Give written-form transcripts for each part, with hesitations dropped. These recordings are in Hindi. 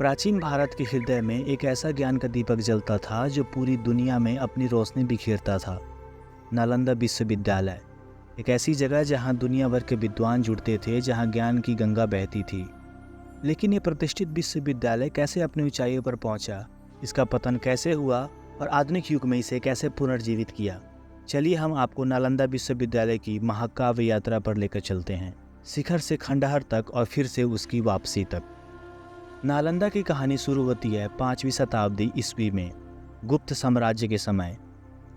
प्राचीन भारत के हृदय में एक ऐसा ज्ञान का दीपक जलता था जो पूरी दुनिया में अपनी रोशनी बिखेरता था। नालंदा विश्वविद्यालय एक ऐसी जगह जहां दुनिया भर के विद्वान जुड़ते थे, जहां ज्ञान की गंगा बहती थी। लेकिन ये प्रतिष्ठित विश्वविद्यालय कैसे अपनी ऊंचाइयों पर पहुंचा, इसका पतन कैसे हुआ और आधुनिक युग में इसे कैसे पुनर्जीवित किया, चलिए हम आपको नालंदा विश्वविद्यालय की महाकाव्य यात्रा पर लेकर चलते हैं, शिखर से खंडहर तक और फिर से उसकी वापसी तक। नालंदा की कहानी शुरू होती है 5वीं शताब्दी ईस्वी में, गुप्त साम्राज्य के समय।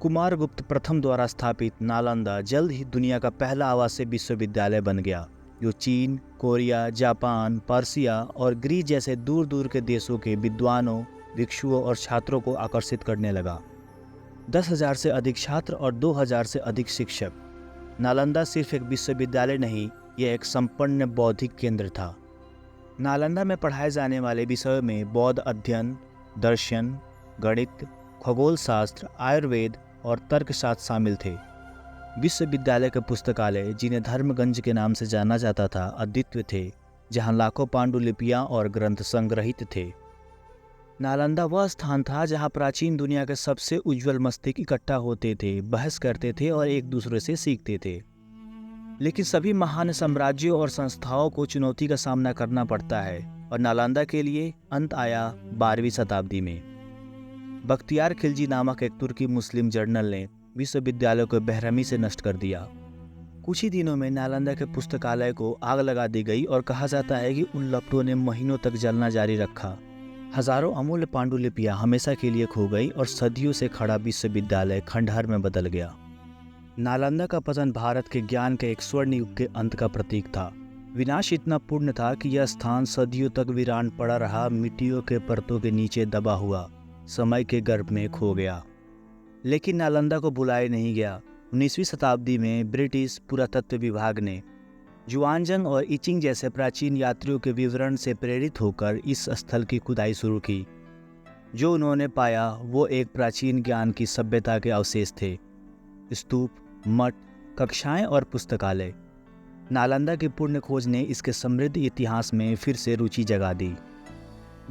कुमारगुप्त प्रथम द्वारा स्थापित नालंदा जल्द ही दुनिया का पहला आवासीय विश्वविद्यालय बन गया, जो चीन, कोरिया, जापान, पर्सिया और ग्रीस जैसे दूर दूर के देशों के विद्वानों, भिक्षुओं और छात्रों को आकर्षित करने लगा। 10,000 से अधिक छात्र और 2,000 से अधिक शिक्षक। नालंदा सिर्फ एक विश्वविद्यालय नहीं, यह एक संपन्न बौद्धिक केंद्र था। नालंदा में पढ़ाए जाने वाले विषयों में बौद्ध अध्ययन, दर्शन, गणित, खगोल शास्त्र, आयुर्वेद और तर्कशास्त्र शामिल थे। विश्वविद्यालय के पुस्तकालय, जिन्हें धर्मगंज के नाम से जाना जाता था, अद्वितीय थे, जहां लाखों पांडुलिपियां और ग्रंथ संग्रहित थे। नालंदा वह स्थान था जहां प्राचीन दुनिया के सबसे उज्जवल मस्तिष्क इकट्ठा होते थे, बहस करते थे और एक दूसरे से सीखते थे। लेकिन सभी महान साम्राज्यों और संस्थाओं को चुनौती का सामना करना पड़ता है और नालंदा के लिए अंत आया 12वीं शताब्दी में। बख्तियार खिलजी नामक एक तुर्की मुस्लिम जर्नल ने विश्वविद्यालय को बेरहमी से नष्ट कर दिया। कुछ ही दिनों में नालंदा के पुस्तकालय को आग लगा दी गई और कहा जाता है कि उन लपटों ने महीनों तक जलना जारी रखा। हजारों अमूल्य पांडुलिपियां हमेशा के लिए खो गई और सदियों से खड़ा विश्वविद्यालय खंडहर में बदल गया। नालंदा का पतन भारत के ज्ञान के एक स्वर्ण युग के अंत का प्रतीक था। विनाश इतना पूर्ण था कि यह स्थान सदियों तक वीरान पड़ा रहा, मिट्टियों के परतों के नीचे दबा हुआ, समय के गर्भ में खो गया। लेकिन नालंदा को भुलाया नहीं गया। 19वीं शताब्दी में ब्रिटिश पुरातत्व विभाग ने जुआनजंग और इचिंग जैसे प्राचीन यात्रियों के विवरण से प्रेरित होकर इस स्थल की खुदाई शुरू की। जो उन्होंने पाया वो एक प्राचीन ज्ञान की सभ्यता के अवशेष थे। स्तूप, मठ, कक्षाएं और पुस्तकालय। नालंदा की पूर्ण खोज ने इसके समृद्ध इतिहास में फिर से रुचि जगा दी।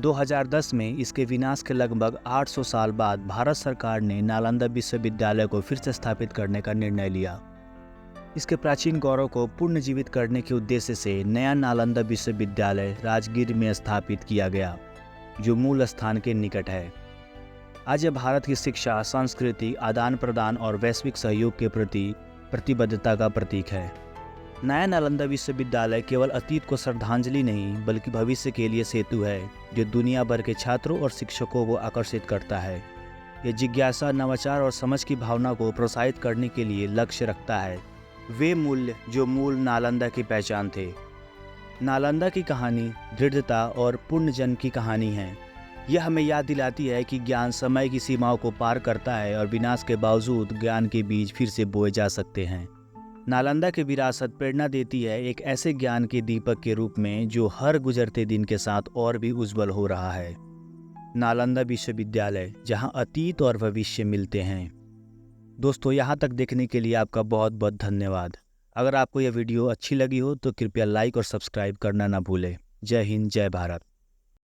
2010 में इसके विनाश के लगभग 800 साल बाद भारत सरकार ने नालंदा विश्वविद्यालय को फिर से स्थापित करने का निर्णय लिया। इसके प्राचीन गौरव को पुनर्जीवित करने के उद्देश्य से नया नालंदा विश्वविद्यालय राजगीर में स्थापित किया गया, जो मूल स्थान के निकट है। आज यह भारत की शिक्षा, संस्कृति, आदान प्रदान और वैश्विक सहयोग के प्रति प्रतिबद्धता का प्रतीक है। नया नालंदा विश्वविद्यालय केवल अतीत को श्रद्धांजलि नहीं, बल्कि भविष्य के लिए सेतु है, जो दुनिया भर के छात्रों और शिक्षकों को आकर्षित करता है। यह जिज्ञासा, नवाचार और समझ की भावना को प्रोत्साहित करने के लिए लक्ष्य रखता है, वे मूल्य जो मूल नालंदा की पहचान थे। नालंदा की कहानी दृढ़ता और पुण्यजन की कहानी है। यह हमें याद दिलाती है कि ज्ञान समय की सीमाओं को पार करता है और विनाश के बावजूद ज्ञान के बीज फिर से बोए जा सकते हैं। नालंदा की विरासत प्रेरणा देती है एक ऐसे ज्ञान के दीपक के रूप में जो हर गुजरते दिन के साथ और भी उज्जवल हो रहा है। नालंदा विश्वविद्यालय, जहां अतीत और भविष्य मिलते हैं। दोस्तों, यहाँ तक देखने के लिए आपका बहुत बहुत धन्यवाद। अगर आपको यह वीडियो अच्छी लगी हो तो कृपया लाइक और सब्सक्राइब करना ना भूलें। जय हिंद, जय भारत।